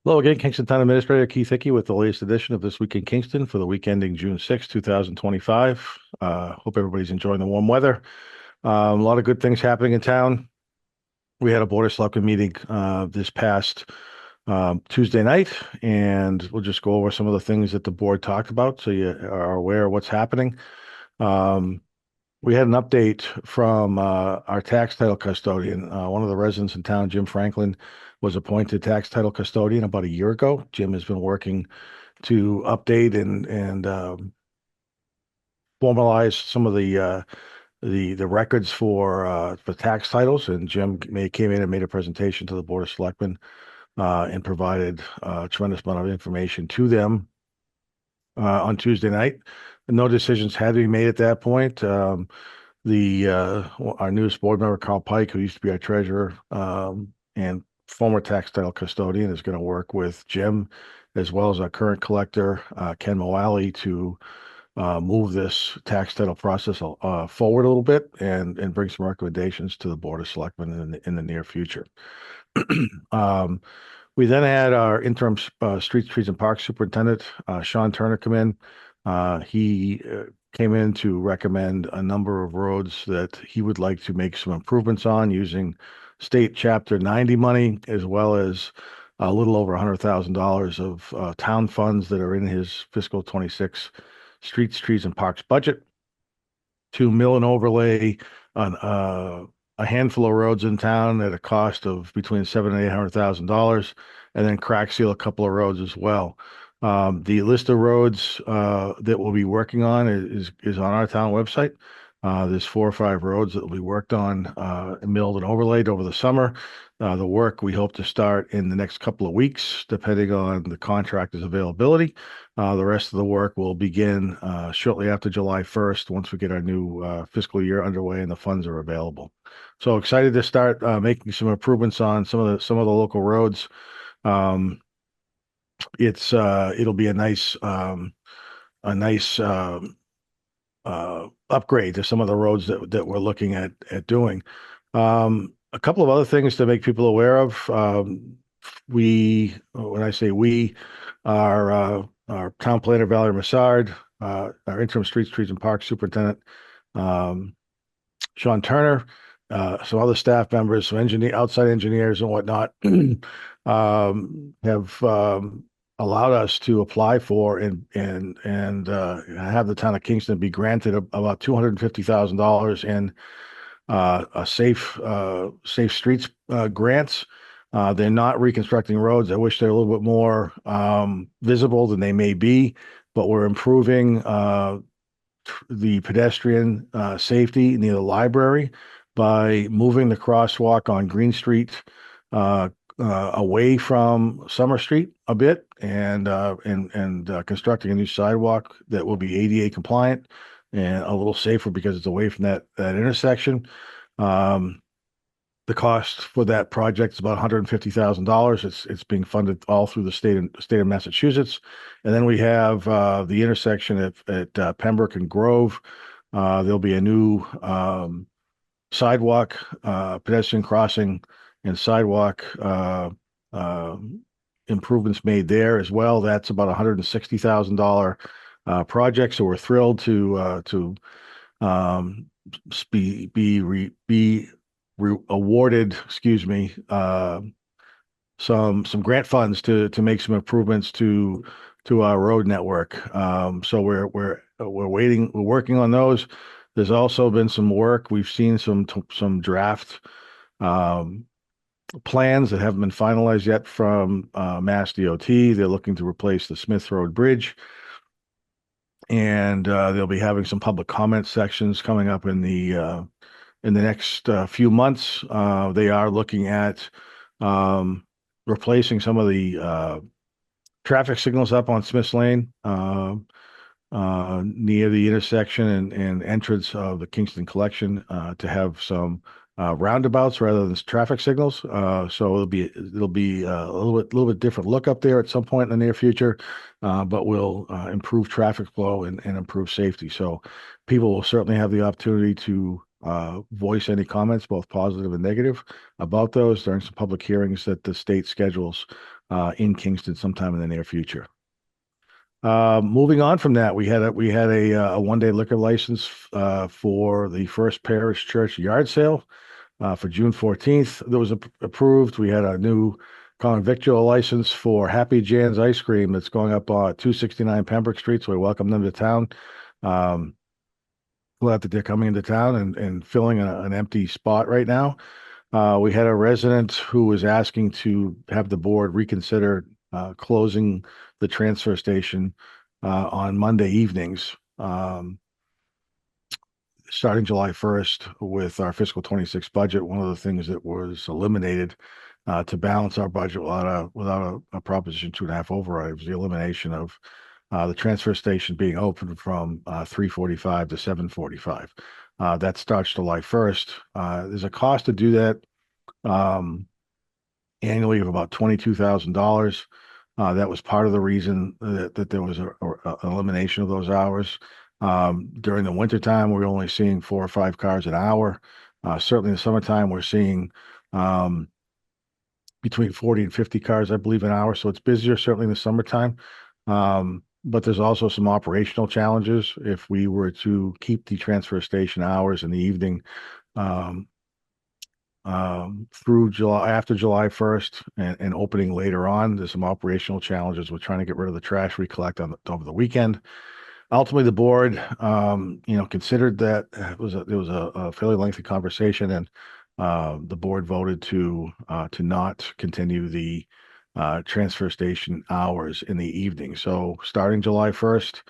Hello again, Kingston Town Administrator Keith Hickey with the latest edition of This Week in Kingston for the week ending June 6, 2025. Hope everybody's enjoying the warm weather. A lot of good things happening in town. We had a Board of Selectmen meeting this past Tuesday night, and we'll just go over some of the things that the board talked about so you are aware of what's happening. Um, we had an update from our tax title custodian. One of the residents in town, Jim Franklin, was appointed tax title custodian about a year ago. Jim has been working to update and formalize some of the records for tax titles. And came in and made a presentation to the Board of Selectmen and provided a tremendous amount of information to them on Tuesday night. No decisions had to be made at that point. The Our newest board member, Carl Pike, who used to be our treasurer and former tax title custodian, is going to work with Jim as well as our current collector, Ken Moali, to move this tax title process forward a little bit and bring some recommendations to the Board of Selectmen in the near future. Um, we then had our interim streets, trees, and parks superintendent, Sean Turner, come in. He came in to recommend a number of roads that he would like to make some improvements on using state Chapter 90 money, as well as a little over $100,000 of town funds that are in his fiscal 26 streets, trees, and parks budget to mill and overlay on a handful of roads in town at a cost of between $700,000 and $800,000, and then crack seal a couple of roads as well. The list of roads that we'll be working on is on our town website. There's 4 or 5 roads that will be worked on, milled and overlaid over the summer. The work we hope to start in the next couple of weeks, depending on the contractor's availability. The rest of the work will begin shortly after July 1st, once we get our new fiscal year underway and the funds are available. So excited to start making some improvements on some of the local roads. Um, it'll be a nice upgrade to some of the roads that we're looking at doing. A couple of other things to make people aware of. When I say we, our town planner, Valerie Massard, our interim streets, trees, and parks superintendent, um, Sean Turner, some other staff members, some outside engineers and whatnot, have allowed us to apply for and have the town of Kingston be granted about $250,000 in a safe streets grants. They're not reconstructing roads. I wish they're a little bit more visible than they may be, but we're improving the pedestrian safety near the library by moving the crosswalk on Green Street away from Summer Street a bit and constructing a new sidewalk that will be ADA compliant and a little safer because it's away from that intersection. Um, the cost for that project is about $150,000. It's being funded all through the state of Massachusetts. And then we have the intersection at Pembroke and Grove. There'll be a new sidewalk, pedestrian crossing, and sidewalk improvements made there as well. That's about $160,000 project. So we're thrilled to um, be awarded, excuse me, some grant funds to make some improvements to our road network. So we're waiting. We're working on those. There's also been some work. We've seen some draft um, plans that haven't been finalized yet from Mass DOT. They're looking to replace the Smith Road Bridge, and they'll be having some public comment sections coming up in the next few months. They are looking at um, replacing some of the traffic signals up on Smith's Lane near the intersection and entrance of the Kingston Collection to have some roundabouts rather than traffic signals. So it'll be a little bit different look up there at some point in the near future, but will improve traffic flow and improve safety. So people will certainly have the opportunity to voice any comments, both positive and negative, about those during some public hearings that the state schedules in Kingston sometime in the near future. Moving on from that, we had a 1-day liquor license for the First Parish Church yard sale for June 14th. That was approved. We had a new common victual license for Happy Jan's Ice Cream that's going up on 269 Pembroke Street. So we welcome them to town. Glad that they're coming into town and filling an empty spot right now. We had a resident who was asking to have the board reconsider closing the transfer station on Monday evenings, starting July 1st with our fiscal 26 budget. One of the things that was eliminated to balance our budget without a Proposition 2.5 override was the elimination of the transfer station being open from 3:45 to 7:45. That starts July 1st. There's a cost to do that annually of about $22,000. That was part of the reason that there was an elimination of those hours. During the wintertime, we're only seeing 4 or 5 cars an hour. Certainly in the summertime, we're seeing between 40 and 50 cars, I believe, an hour. So it's busier, certainly in the summertime. But there's also some operational challenges if we were to keep the transfer station hours in the evening through after July 1st and opening later on. There's some operational challenges with trying to get rid of the trash we collect over the weekend. Ultimately, the board, considered that there was a fairly lengthy conversation, and the board voted to not continue the transfer station hours in the evening. So starting July 1st,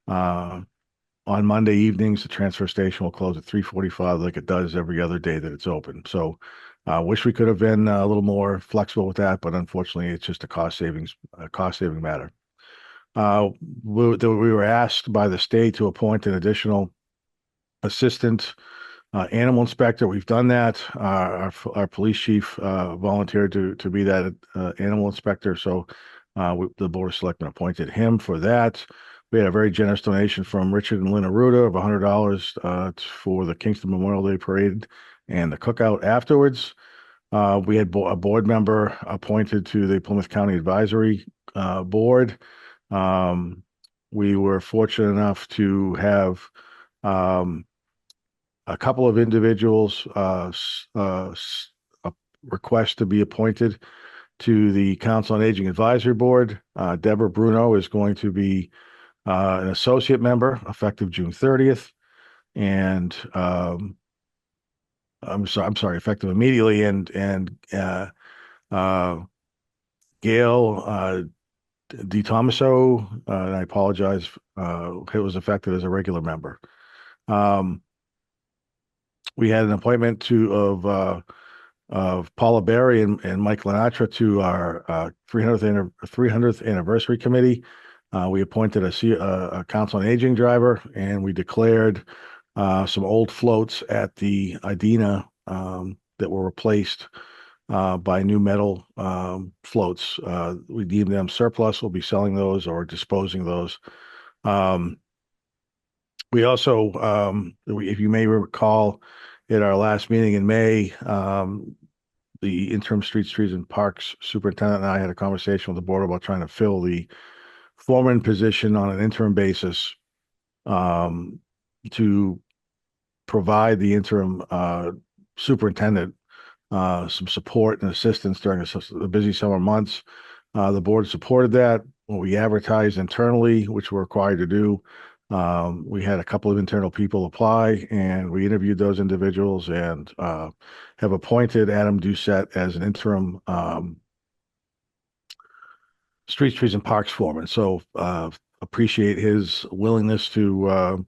on Monday evenings, the transfer station will close at 3:45 like it does every other day that it's open. So wish we could have been a little more flexible with that, but unfortunately, it's just a cost-saving matter. We were asked by the state to appoint an additional assistant animal inspector. We've done that. Our police chief volunteered to be that animal inspector. So the Board of Selectmen appointed him for that. We had a very generous donation from Richard and Lynn Aruda of $100 for the Kingston Memorial Day Parade and the cookout afterwards. We had a board member appointed to the Plymouth County Advisory Board. We were fortunate enough to have a couple of individuals request to be appointed to the Council on Aging Advisory Board. Deborah Bruno is going to be an associate member effective June 30th, and I'm sorry, effective immediately. And Gail DiTomaso, and I apologize, it was affected as a regular member. We had an appointment of Paula Berry and Mike Lenatra to our 300th anniversary committee. We appointed a Council on Aging driver, and we declared some old floats at the Idina that were replaced by new metal floats. We deem them surplus. We'll be selling those or disposing of those. We also, if you may recall, at our last meeting in May, the interim streets, trees, and parks superintendent and I had a conversation with the board about trying to fill the foreman position on an interim basis to provide the interim superintendent some support and assistance during the busy summer months. The board supported that. When we advertised internally, which we're required to do, we had a couple of internal people apply, and we interviewed those individuals and have appointed Adam Doucette as an interim streets, trees, and parks foreman. So appreciate his willingness to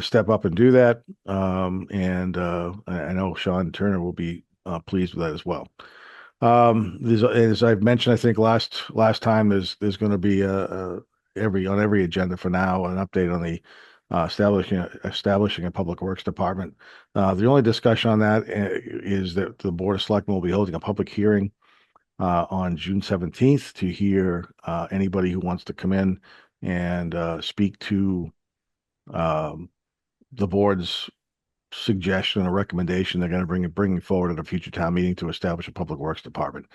step up and do that. And I know Sean Turner will be pleased with that as well. As I've mentioned, I think last time there's going to be on every agenda for now an update on the establishing a public works department. The only discussion on that is that the Board of Selectmen will be holding a public hearing on June 17th to hear anybody who wants to come in and speak to the board's suggestion or recommendation they're going to bring forward at a future town meeting to establish a public works department.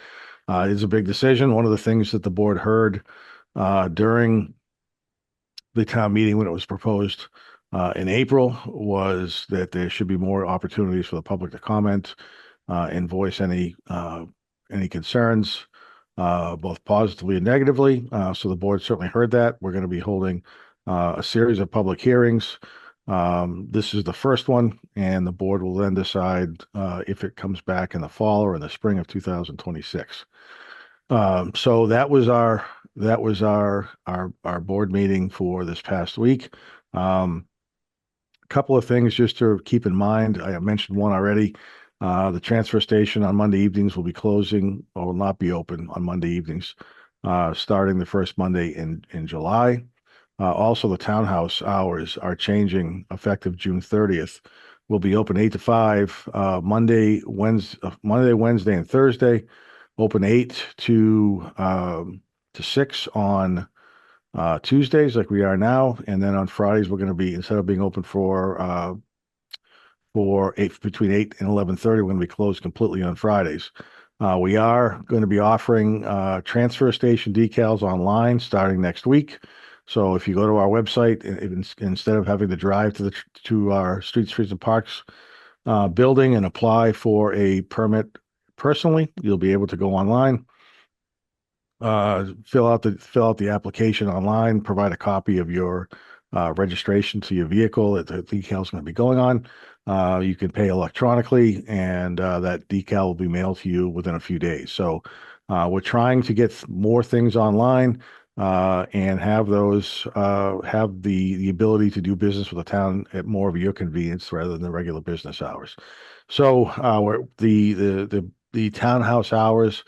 It is a big decision. One of the things that the board heard during the town meeting when it was proposed in April was that there should be more opportunities for the public to comment and voice any concerns, both positively and negatively. So the board certainly heard that. We're going to be holding a series of public hearings. This is the first one, and the board will then decide if it comes back in the fall or in the spring of 2026. So that was our board meeting for this past week. Couple of things just to keep in mind. I mentioned one already. The transfer station on Monday evenings will be closing or will not be open on Monday evenings, starting the first Monday in July. Also, the townhouse hours are changing effective June 30th. We'll be open 8 to 5 Monday, Wednesday, and Thursday. Open 8 to 6 on Tuesdays, like we are now, and then on Fridays we're going to be, instead of being open for between 8 and 11:30, we're going to be closed completely on Fridays. We are going to be offering transfer station decals online starting next week. So if you go to our website, instead of having to drive to our Streets and Parks building and apply for a permit personally, you'll be able to go online, fill out the application online, provide a copy of your registration to your vehicle that the decal is going to be going on. You can pay electronically, and that decal will be mailed to you within a few days. So we're trying to get more things online and have the ability to do business with the town at more of your convenience rather than the regular business hours. So the townhouse hours.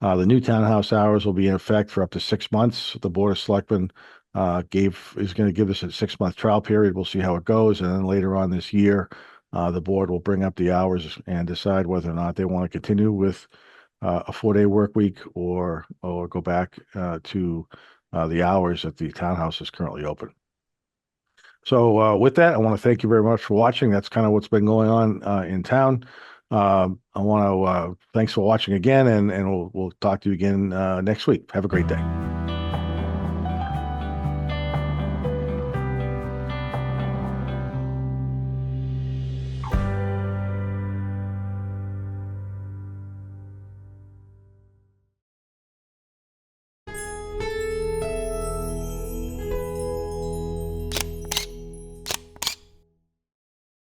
The new townhouse hours will be in effect for up to 6 months. The Board of Selectmen is going to give us a 6-month trial period. We'll see how it goes, and then later on this year, the board will bring up the hours and decide whether or not they want to continue with a 4-day work week or go back to the hours that the townhouse is currently open. So with that, I want to thank you very much for watching. That's kind of what's been going on in town. I want to thanks for watching again, and we'll talk to you again next week. Have a great day.